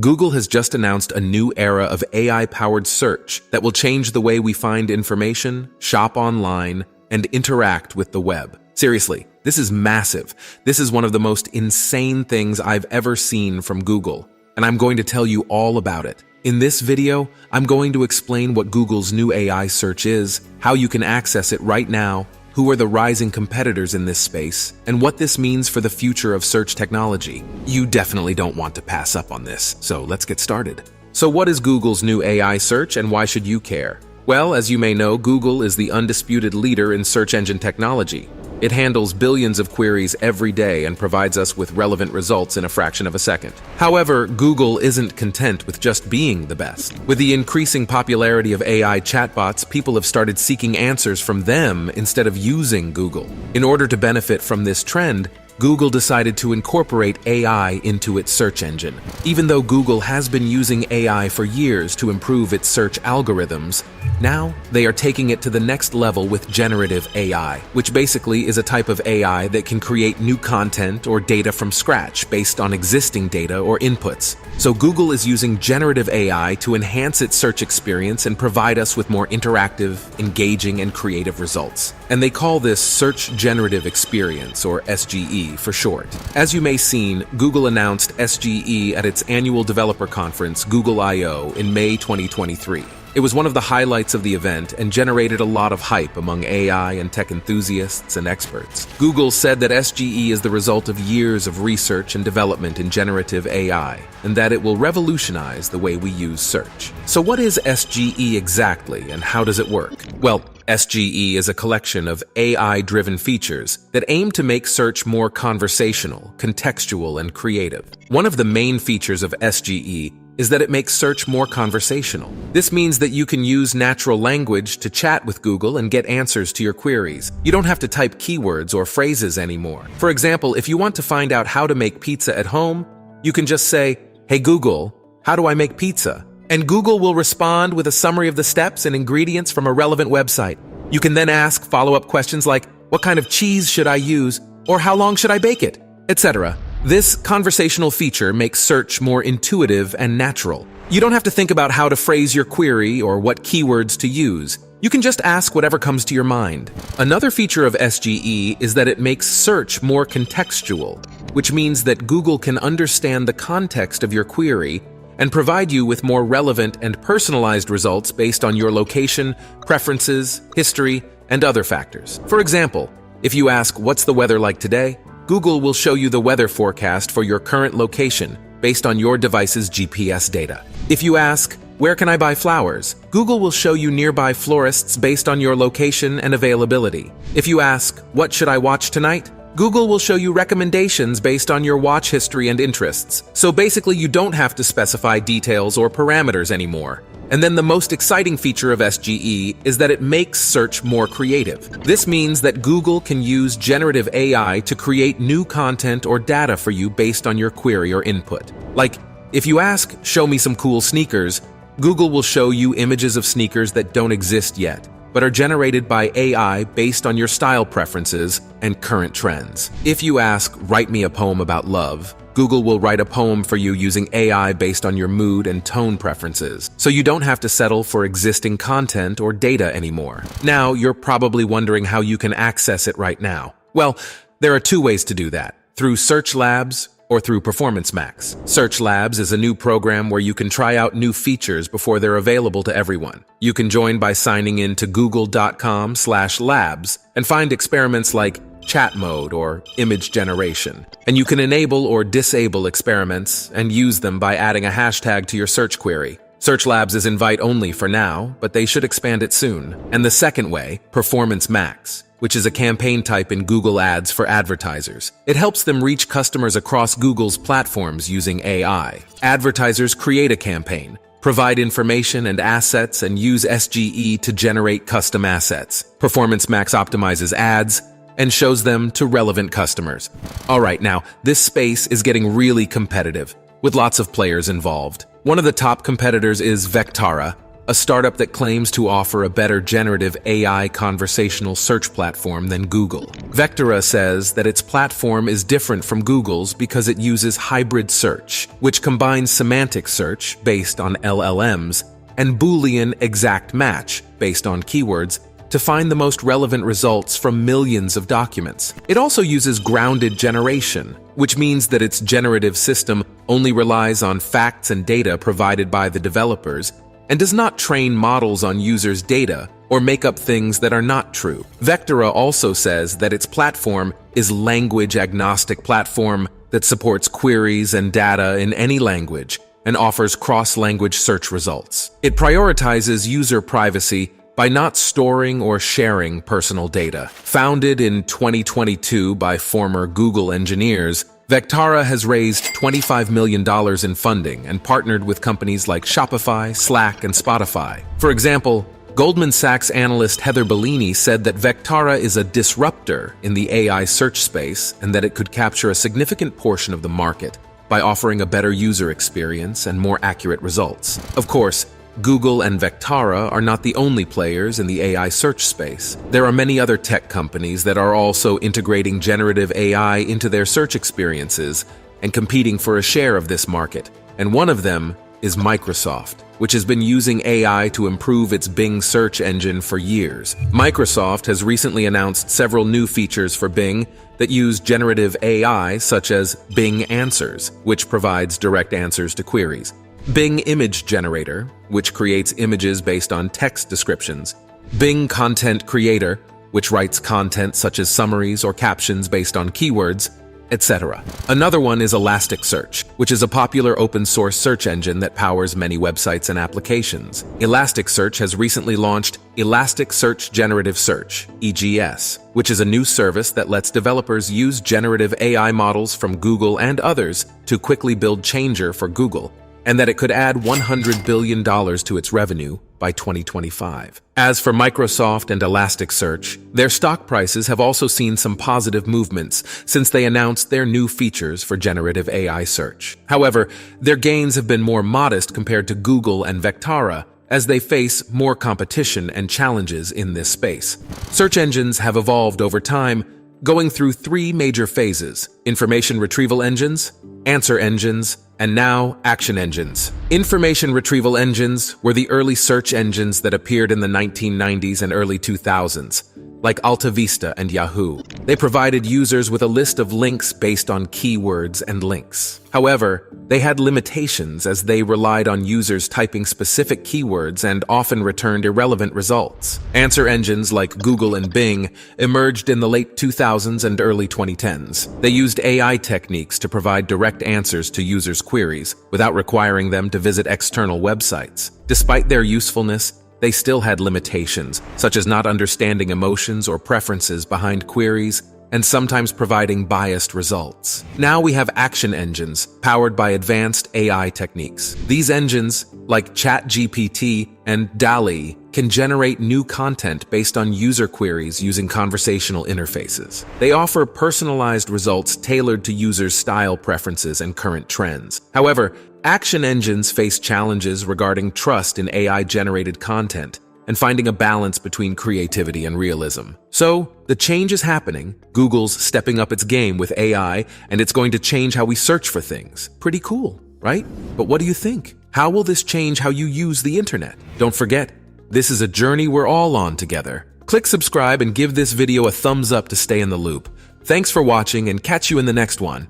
Google has just announced a new era of AI-powered search that will change the way we find information, shop online, and interact with the web. Seriously, this is massive. This is one of the most insane things I've ever seen from Google, and I'm going to tell you all about it. In this video, I'm going to explain what Google's new AI search is, how you can access it right now, who are the rising competitors in this space, and what this means for the future of search technology. You definitely don't want to pass up on this, so let's get started. So what is Google's new AI search and why should you care? Well, as you may know, Google is the undisputed leader in search engine technology. It handles billions of queries every day and provides us with relevant results in a fraction of a second. However, Google isn't content with just being the best. With the increasing popularity of AI chatbots, people have started seeking answers from them instead of using Google. In order to benefit from this trend, Google decided to incorporate AI into its search engine. Even though Google has been using AI for years to improve its search algorithms, now they are taking it to the next level with generative AI, which basically is a type of AI that can create new content or data from scratch based on existing data or inputs. So Google is using generative AI to enhance its search experience and provide us with more interactive, engaging, and creative results. And they call this Search Generative Experience, or SGE for short. As you may have seen, Google announced SGE at its annual developer conference, Google I/O, in May 2023. It was one of the highlights of the event and generated a lot of hype among AI and tech enthusiasts and experts. Google said that SGE is the result of years of research and development in generative AI, and that it will revolutionize the way we use search. So what is SGE exactly, and how does it work? Well, SGE is a collection of AI-driven features that aim to make search more conversational, contextual, and creative. One of the main features of SGE is that it makes search more conversational. This means that you can use natural language to chat with Google and get answers to your queries. You don't have to type keywords or phrases anymore. For example, if you want to find out how to make pizza at home, you can just say, "Hey Google, how do I make pizza?" And Google will respond with a summary of the steps and ingredients from a relevant website. You can then ask follow-up questions like, "What kind of cheese should I use?" or "How long should I bake it?" etc. This conversational feature makes search more intuitive and natural. You don't have to think about how to phrase your query or what keywords to use. You can just ask whatever comes to your mind. Another feature of SGE is that it makes search more contextual, which means that Google can understand the context of your query and provide you with more relevant and personalized results based on your location, preferences, history, and other factors. For example, if you ask, "What's the weather like today?" Google will show you the weather forecast for your current location based on your device's GPS data. If you ask, "Where can I buy flowers?" Google will show you nearby florists based on your location and availability. If you ask, "What should I watch tonight?" Google will show you recommendations based on your watch history and interests. So basically, you don't have to specify details or parameters anymore. And then the most exciting feature of SGE is that it makes search more creative. This means that Google can use generative AI to create new content or data for you based on your query or input. Like, if you ask, "Show me some cool sneakers," Google will show you images of sneakers that don't exist yet, but are generated by AI based on your style preferences and current trends. If you ask, "Write me a poem about love," Google will write a poem for you using AI based on your mood and tone preferences, so you don't have to settle for existing content or data anymore. Now, you're probably wondering how you can access it right now. Well, there are two ways to do that: through Search Labs or through Performance Max. Search Labs is a new program where you can try out new features before they're available to everyone. You can join by signing in to google.com/labs and find experiments like chat mode or image generation. And you can enable or disable experiments and use them by adding a hashtag to your search query. Search Labs is invite-only for now, but they should expand it soon. And the second way, Performance Max, which is a campaign type in Google Ads for advertisers. It helps them reach customers across Google's platforms using AI. Advertisers create a campaign, provide information and assets, and use SGE to generate custom assets. Performance Max optimizes ads and shows them to relevant customers. Alright, now, this space is getting really competitive, with lots of players involved. One of the top competitors is Vectara, a startup that claims to offer a better generative AI conversational search platform than Google. Vectora says that its platform is different from Google's because it uses hybrid search, which combines semantic search based on LLMs and Boolean exact match based on keywords to find the most relevant results from millions of documents. It also uses grounded generation, which means that its generative system only relies on facts and data provided by the developers and does not train models on users' data or make up things that are not true. Vectora also says that its platform is language-agnostic platform that supports queries and data in any language and offers cross-language search results. It prioritizes user privacy by not storing or sharing personal data. Founded in 2022 by former Google engineers, Vectora has raised $25 million in funding and partnered with companies like Shopify, Slack, and Spotify. For example, Goldman Sachs analyst Heather Bellini said that Vectora is a disruptor in the AI search space and that it could capture a significant portion of the market by offering a better user experience and more accurate results. Of course, Google and Vectora are not the only players in the AI search space. There are many other tech companies that are also integrating generative AI into their search experiences and competing for a share of this market. And one of them is Microsoft, which has been using AI to improve its Bing search engine for years. Microsoft has recently announced several new features for Bing that use generative AI, such as Bing Answers, which provides direct answers to queries, Bing Image Generator, which creates images based on text descriptions, Bing Content Creator, which writes content such as summaries or captions based on keywords, etc. Another one is Elasticsearch, which is a popular open-source search engine that powers many websites and applications. Elasticsearch has recently launched Elasticsearch Generative Search, EGS, which is a new service that lets developers use generative AI models from Google and others to quickly build Changer for Google, and that it could add $100 billion to its revenue by 2025. As for Microsoft and Elasticsearch, their stock prices have also seen some positive movements since they announced their new features for generative AI search. However, their gains have been more modest compared to Google and Vectora, as they face more competition and challenges in this space. Search engines have evolved over time, going through three major phases: information retrieval engines, answer engines, and now action engines. Information retrieval engines were the early search engines that appeared in the 1990s and early 2000s, like AltaVista and Yahoo. They provided users with a list of links based on keywords and links. However, they had limitations as they relied on users typing specific keywords and often returned irrelevant results. Answer engines like Google and Bing emerged in the late 2000s and early 2010s. They used AI techniques to provide direct answers to users' queries without requiring them to visit external websites. Despite their usefulness, they still had limitations, such as not understanding emotions or preferences behind queries and sometimes providing biased results. Now we have action engines powered by advanced AI techniques. These engines, like ChatGPT and DALL-E, can generate new content based on user queries using conversational interfaces. They offer personalized results tailored to users' style preferences and current trends. However, action engines face challenges regarding trust in AI-generated content and finding a balance between creativity and realism. So, the change is happening. Google's stepping up its game with AI, and it's going to change how we search for things. Pretty cool, right? But what do you think? How will this change how you use the internet? Don't forget, this is a journey we're all on together. Click subscribe and give this video a thumbs up to stay in the loop. Thanks for watching, and catch you in the next one.